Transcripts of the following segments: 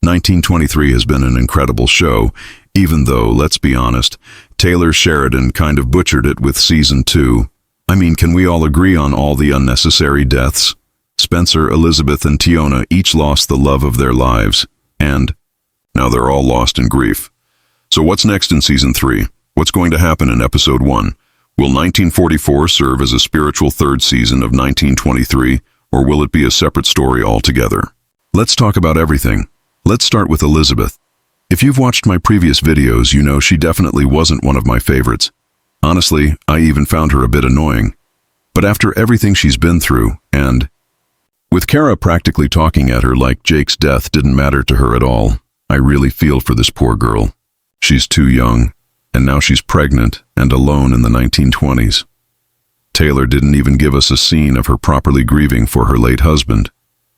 1923 has been an incredible show, even though, let's be honest, Taylor Sheridan kind of butchered it with season 2. I mean, can we all agree on all the unnecessary deaths? Spencer, Elizabeth, and Tiona each lost the love of their lives, and now they're all lost in grief. So what's next in season 3? What's going to happen in episode 1? Will 1944 serve as a spiritual third season of 1923, or will it be a separate story altogether? Let's talk about everything. Let's start with Elizabeth. If you've watched my previous videos, you know she definitely wasn't one of my favorites. Honestly, I even found her a bit annoying. But after everything she's been through, and with Kara practically talking at her like Jake's death didn't matter to her at all, I really feel for this poor girl. She's too young, and now she's pregnant and alone in the 1920s. Taylor didn't even give us a scene of her properly grieving for her late husband.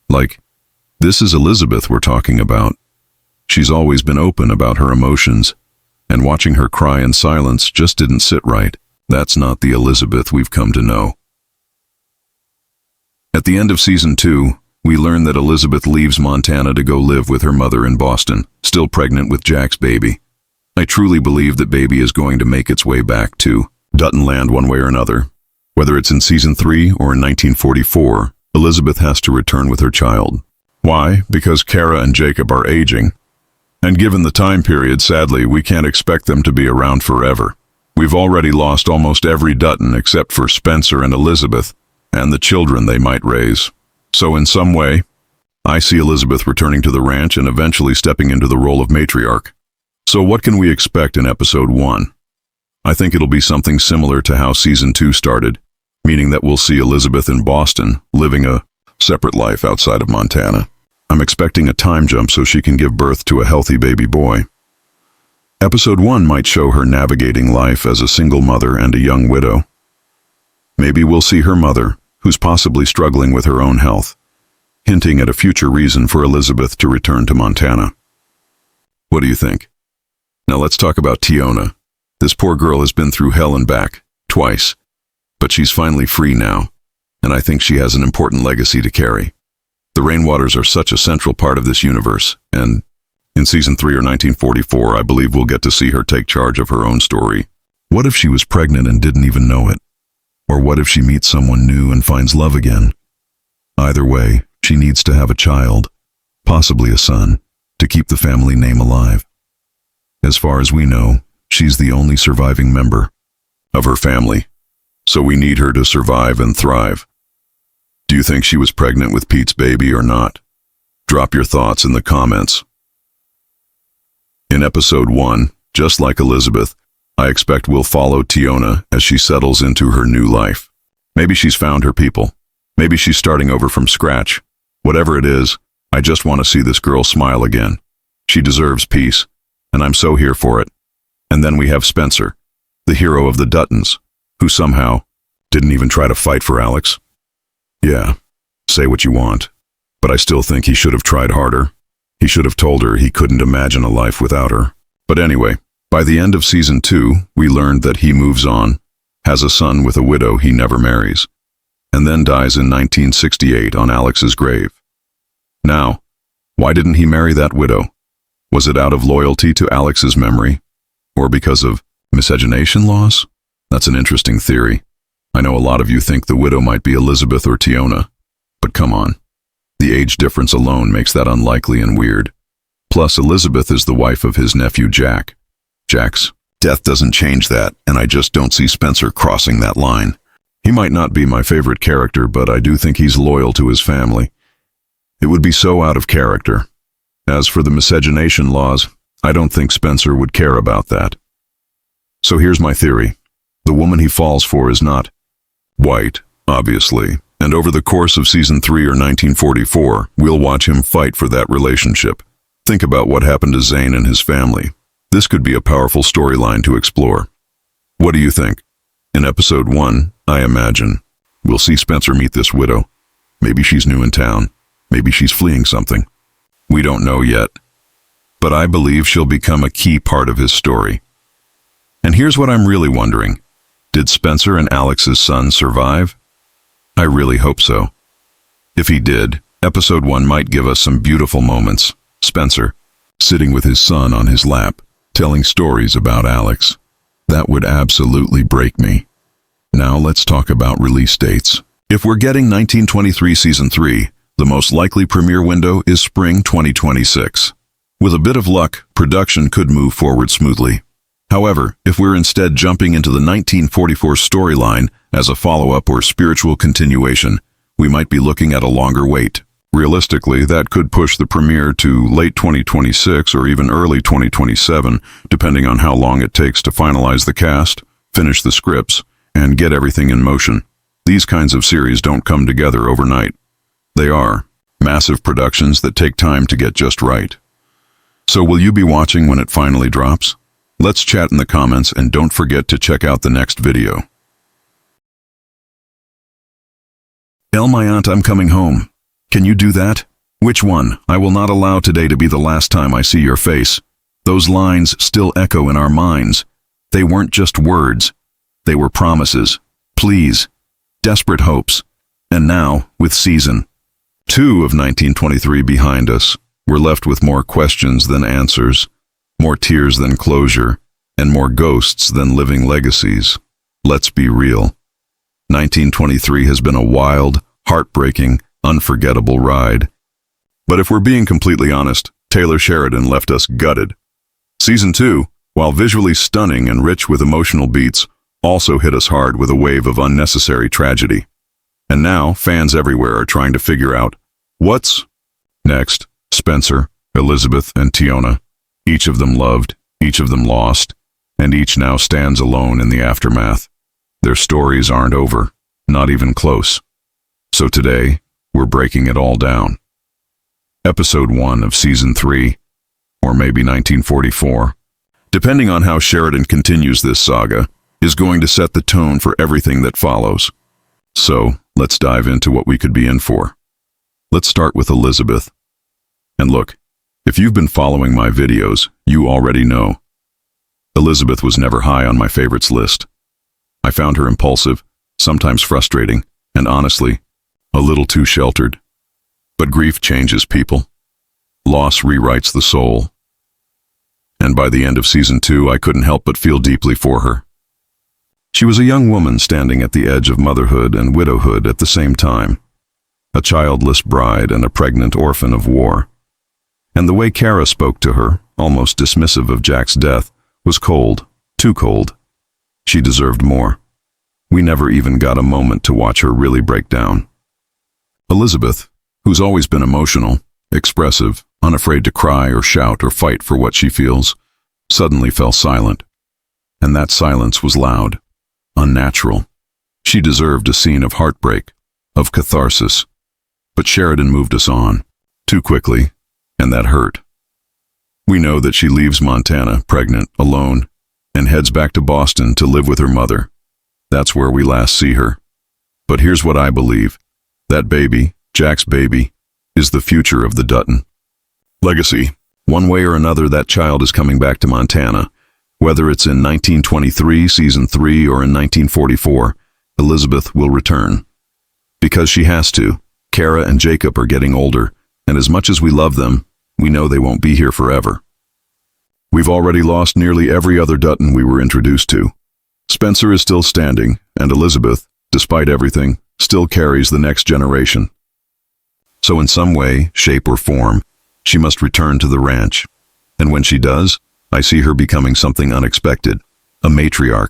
Like, this is Elizabeth we're talking about. She's always been open about her emotions, and watching her cry in silence just didn't sit right. That's not the Elizabeth we've come to know. At the end of season 2, we learn that Elizabeth leaves Montana to go live with her mother in Boston, still pregnant with Jack's baby. I truly believe that baby is going to make its way back to Dutton land one way or another. Whether it's in season 3 or in 1944, Elizabeth has to return with her child. Why? Because Kara and Jacob are aging. And given the time period, sadly, we can't expect them to be around forever. We've already lost almost every Dutton except for Spencer and Elizabeth, and the children they might raise. So in some way, I see Elizabeth returning to the ranch and eventually stepping into the role of matriarch. So what can we expect in episode 1? I think it'll be something similar to how season 2 started, meaning that we'll see Elizabeth in Boston, living a separate life outside of Montana. I'm expecting a time jump so she can give birth to a healthy baby boy. Episode 1 might show her navigating life as a single mother and a young widow. Maybe we'll see her mother, who's possibly struggling with her own health, hinting at a future reason for Elizabeth to return to Montana. What do you think? Now let's talk about Tiona. This poor girl has been through hell and back, twice, but she's finally free now, and I think she has an important legacy to carry. The rainwaters are such a central part of this universe, and in season 3 or 1944, I believe we'll get to see her take charge of her own story. What if she was pregnant and didn't even know it? Or what if she meets someone new and finds love again? Either way, she needs to have a child, possibly a son, to keep the family name alive. As far as we know, she's the only surviving member of her family, so we need her to survive and thrive. Do you think she was pregnant with Pete's baby or not? Drop your thoughts in the comments. In episode 1, just like Elizabeth, I expect we'll follow Tiona as she settles into her new life. Maybe she's found her people. Maybe she's starting over from scratch. Whatever it is, I just want to see this girl smile again. She deserves peace, and I'm so here for it. And then we have Spencer, the hero of the Duttons, who somehow didn't even try to fight for Alex. Yeah, say what you want, but I still think he should have tried harder. He should have told her he couldn't imagine a life without her. But anyway, by the end of season 2, we learned that he moves on, has a son with a widow he never marries, and then dies in 1968 on Alex's grave. Now, why didn't he marry that widow? Was it out of loyalty to Alex's memory? Or because of miscegenation laws? That's an interesting theory. I know a lot of you think the widow might be Elizabeth or Tiona, but come on. The age difference alone makes that unlikely and weird. Plus, Elizabeth is the wife of his nephew Jack. Jack's death doesn't change that, and I just don't see Spencer crossing that line. He might not be my favorite character, but I do think he's loyal to his family. It would be so out of character. As for the miscegenation laws, I don't think Spencer would care about that. So here's my theory. The woman he falls for is not white, obviously, and over the course of season 3 or 1944, we'll watch him fight for that relationship. Think about what happened to Zane and his family. This could be a powerful storyline to explore. What do you think? In episode 1, I imagine, we'll see Spencer meet this widow. Maybe she's new in town. Maybe she's fleeing something. We don't know yet. But I believe she'll become a key part of his story. And here's what I'm really wondering. Did Spencer and Alex's son survive? I really hope so. If he did, episode 1 might give us some beautiful moments. Spencer, sitting with his son on his lap, telling stories about Alex. That would absolutely break me. Now let's talk about release dates. If we're getting 1923 Season 3, the most likely premiere window is spring 2026. With a bit of luck, production could move forward smoothly. However, if we're instead jumping into the 1944 storyline as a follow-up or spiritual continuation, we might be looking at a longer wait. Realistically, that could push the premiere to late 2026 or even early 2027, depending on how long it takes to finalize the cast, finish the scripts, and get everything in motion. These kinds of series don't come together overnight. They are massive productions that take time to get just right. So will you be watching when it finally drops? Let's chat in the comments and don't forget to check out the next video. Tell my aunt I'm coming home. Can you do that? Which one? I will not allow today to be the last time I see your face. Those lines still echo in our minds. They weren't just words. They were promises, pleas, desperate hopes. And now, with Season 2 of 1923 behind us, we're left with more questions than answers, more tears than closure, and more ghosts than living legacies. Let's be real. 1923 has been a wild, heartbreaking, unforgettable ride. But if we're being completely honest, Taylor Sheridan left us gutted. Season 2, while visually stunning and rich with emotional beats, also hit us hard with a wave of unnecessary tragedy. And now, fans everywhere are trying to figure out what's next. Spencer, Elizabeth, and Tiona, each of them loved, each of them lost, and each now stands alone in the aftermath. Their stories aren't over, not even close. So today, we're breaking it all down. Episode 1 of Season 3, or maybe 1944, depending on how Sheridan continues this saga, is going to set the tone for everything that follows. So, let's dive into what we could be in for. Let's start with Elizabeth. And look, if you've been following my videos, you already know. Elizabeth was never high on my favorites list. I found her impulsive, sometimes frustrating, and honestly, a little too sheltered. But grief changes people. Loss rewrites the soul. And by the end of Season 2, I couldn't help but feel deeply for her. She was a young woman standing at the edge of motherhood and widowhood at the same time. A childless bride and a pregnant orphan of war. And the way Kara spoke to her, almost dismissive of Jack's death, was cold, too cold. She deserved more. We never even got a moment to watch her really break down. Elizabeth, who's always been emotional, expressive, unafraid to cry or shout or fight for what she feels, suddenly fell silent. And that silence was loud, unnatural. She deserved a scene of heartbreak, of catharsis. But Sheridan moved us on, too quickly, and that hurt. We know that she leaves Montana, pregnant, alone, and heads back to Boston to live with her mother. That's where we last see her. But here's what I believe. That baby, Jack's baby, is the future of the Dutton legacy. One way or another, that child is coming back to Montana. Whether it's in 1923, Season 3, or in 1944, Elizabeth will return. Because she has to. Kara and Jacob are getting older, and as much as we love them, we know they won't be here forever. We've already lost nearly every other Dutton we were introduced to. Spencer is still standing, and Elizabeth, despite everything, still carries the next generation. So in some way, shape, or form, she must return to the ranch. And when she does, I see her becoming something unexpected, a matriarch.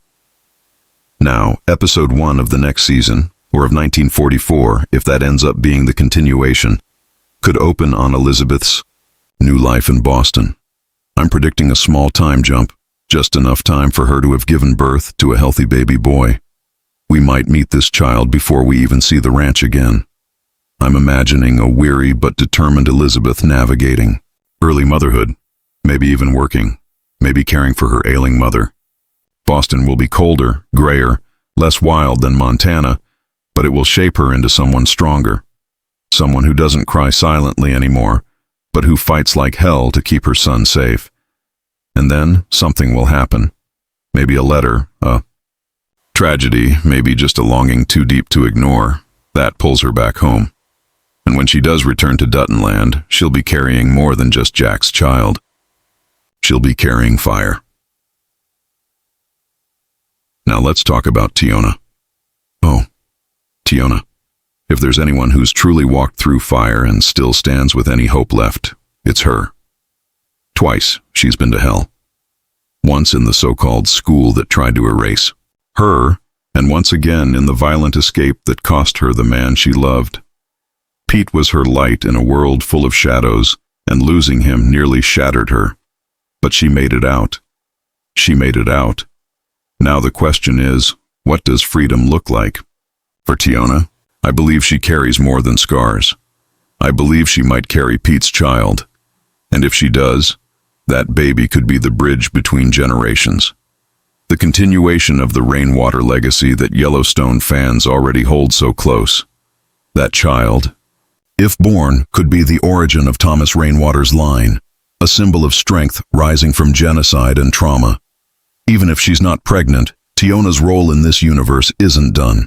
Now, Episode 1 of the next season, or of 1944, if that ends up being the continuation, could open on Elizabeth's new life in Boston. I'm predicting a small time jump, just enough time for her to have given birth to a healthy baby boy. We might meet this child before we even see the ranch again. I'm imagining a weary but determined Elizabeth navigating early motherhood, maybe even working, maybe caring for her ailing mother. Boston will be colder, grayer, less wild than Montana, but it will shape her into someone stronger, someone who doesn't cry silently anymore, but who fights like hell to keep her son safe. And then something will happen. Maybe a letter, a tragedy, maybe just a longing too deep to ignore. That pulls her back home. And when she does return to Duttonland, she'll be carrying more than just Jack's child. she'll be carrying fire. Now let's talk about Tiona. Oh, Tiona. If there's anyone who's truly walked through fire and still stands with any hope left, it's her. Twice she's been to hell. Once in the so-called school that tried to erase her, and once again in the violent escape that cost her the man she loved. Pete was her light in a world full of shadows, and losing him nearly shattered her. But she made it out. She made it out. Now the question is, what does freedom look like? For Tiona, I believe she carries more than scars. I believe she might carry Pete's child. And if she does, that baby could be the bridge between generations. The continuation of the rainwater legacy that Yellowstone fans already hold so close. That child, if born, could be the origin of Thomas Rainwater's line, a symbol of strength rising from genocide and trauma. Even if she's not pregnant, Tiona's role in this universe isn't done.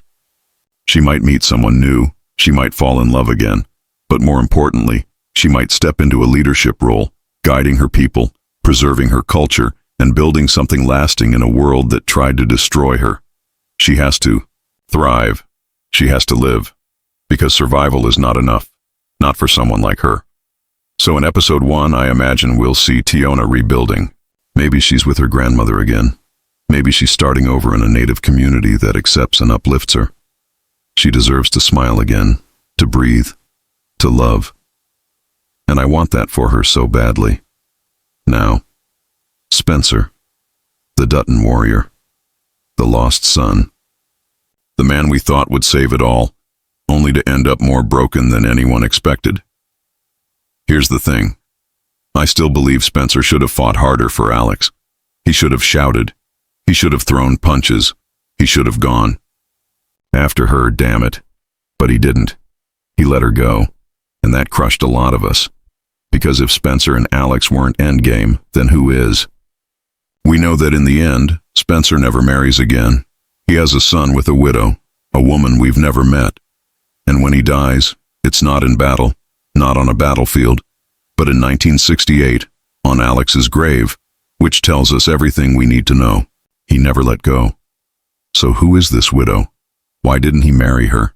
She might meet someone new, she might fall in love again, but more importantly, she might step into a leadership role, guiding her people, preserving her culture, and building something lasting in a world that tried to destroy her. She has to thrive. She has to live. Because survival is not enough. Not for someone like her. So in episode 1, I imagine we'll see Tiona rebuilding. Maybe she's with her grandmother again. Maybe she's starting over in a native community that accepts and uplifts her. She deserves to smile again, to breathe, to love. And I want that for her so badly. Now, Spencer, the Dutton warrior, the lost son, the man we thought would save it all, only to end up more broken than anyone expected. Here's the thing. I still believe Spencer should have fought harder for Alex. He should have shouted. He should have thrown punches. He should have gone. After her, damn it. But he didn't. He let her go. And that crushed a lot of us. Because if Spencer and Alex weren't endgame, then who is? We know that in the end, Spencer never marries again. He has a son with a widow, a woman we've never met. And when he dies, it's not in battle, not on a battlefield, but in 1968, on Alex's grave, which tells us everything we need to know. He never let go. So who is this widow? Why didn't he marry her?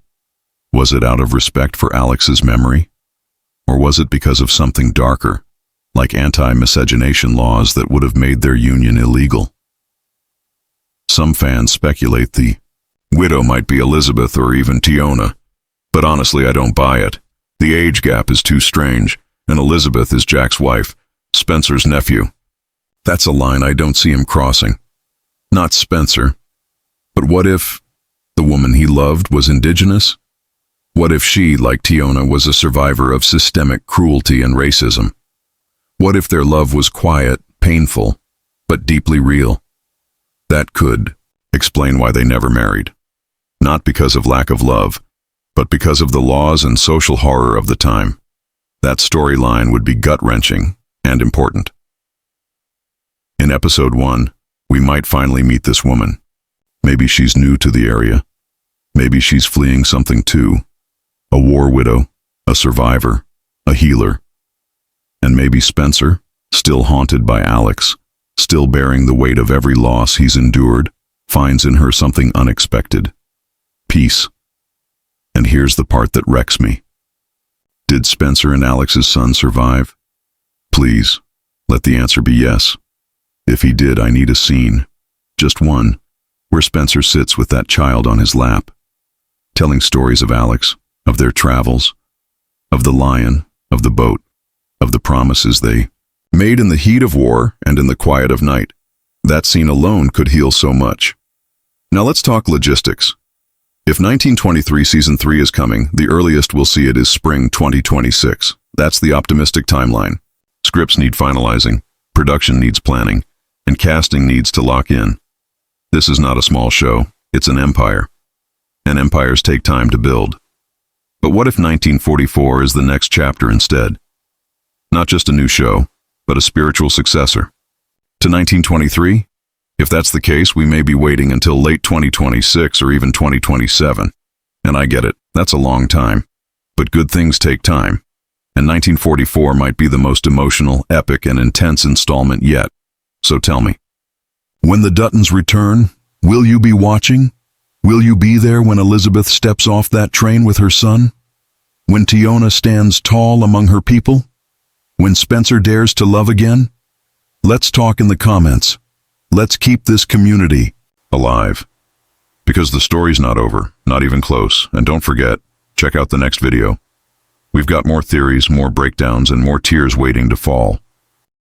Was it out of respect for Alex's memory? Or was it because of something darker, like anti-miscegenation laws that would have made their union illegal? Some fans speculate the widow might be Elizabeth or even Tiona, but honestly I don't buy it. The age gap is too strange, and Elizabeth is Jack's wife, Spencer's nephew. That's a line I don't see him crossing. Not Spencer. But what if the woman he loved was indigenous? What if she, like Tiona, was a survivor of systemic cruelty and racism? What if their love was quiet, painful, but deeply real? That could explain why they never married. Not because of lack of love, but because of the laws and social horror of the time. That storyline would be gut-wrenching and important. In episode 1, we might finally meet this woman. Maybe she's new to the area. Maybe she's fleeing something too. A war widow, a survivor, a healer. And maybe Spencer, still haunted by Alex, still bearing the weight of every loss he's endured, finds in her something unexpected. Peace. And here's the part that wrecks me. Did Spencer and Alex's son survive? Please, let the answer be yes. If he did, I need a scene, just one, where Spencer sits with that child on his lap, telling stories of Alex, of their travels, of the lion, of the boat, of the promises they made in the heat of war and in the quiet of night. That scene alone could heal so much. Now let's talk logistics. If 1923 Season 3 is coming, the earliest we'll see it is spring 2026. That's the optimistic timeline. Scripts need finalizing, production needs planning, and casting needs to lock in. This is not a small show, it's an empire. And empires take time to build. But what if 1944 is the next chapter instead? Not just a new show, but a spiritual successor. To 1923? If that's the case, we may be waiting until late 2026 or even 2027. And I get it, that's a long time. But good things take time. And 1944 might be the most emotional, epic, and intense installment yet. So tell me, when the Duttons return, will you be watching? Will you be there when Elizabeth steps off that train with her son? When Tiona stands tall among her people? When Spencer dares to love again? Let's talk in the comments. Let's keep this community alive. Because the story's not over, not even close. And don't forget, check out the next video. We've got more theories, more breakdowns, and more tears waiting to fall.